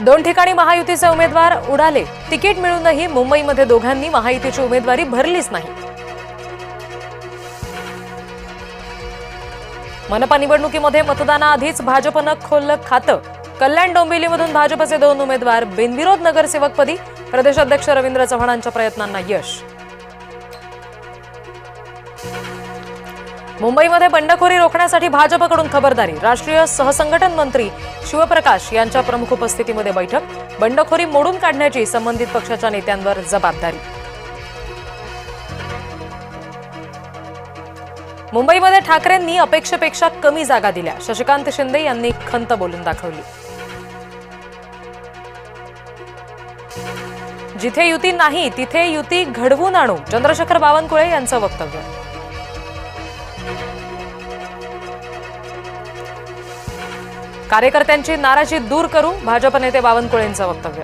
दोन ठिकाणी महायुतीचे उमेदवार उडाले, तिकीट मिळूनही मुंबईमध्ये दोघांनी महायुतीची उमेदवारी भरलीच नाही। मनपा निवडणुकीमध्ये मतदानाआधीच भाजपनं खोललं खातं। कल्याण डोंबिवलीमधून भाजपचे 2 उमेदवार बिनविरोध नगरसेवकपदी, प्रदेशाध्यक्ष रवींद्र चव्हाणांच्या प्रयत्नांना यश। मुंबईमध्ये बंडखोरी रोखण्यासाठी भाजपकडून खबरदारी, राष्ट्रीय सहसंघटन मंत्री शिवप्रकाश यांच्या प्रमुख उपस्थितीमध्ये बैठक। बंडखोरी मोडून काढण्याची संबंधित पक्षाच्या नेत्यांवर जबाबदारी। मुंबईमध्ये ठाकरेंनी अपेक्षेपेक्षा कमी जागा दिल्या, शशिकांत शिंदे यांनी खंत बोलून दाखवली। जिथे युती नाही तिथे युती घडवून आणू, चंद्रशेखर बावनकुळे यांचं वक्तव्य। कार्यकर्त्यांची नाराजी दूर करू, भाजप नेते बावनकुळेंचं वक्तव्य।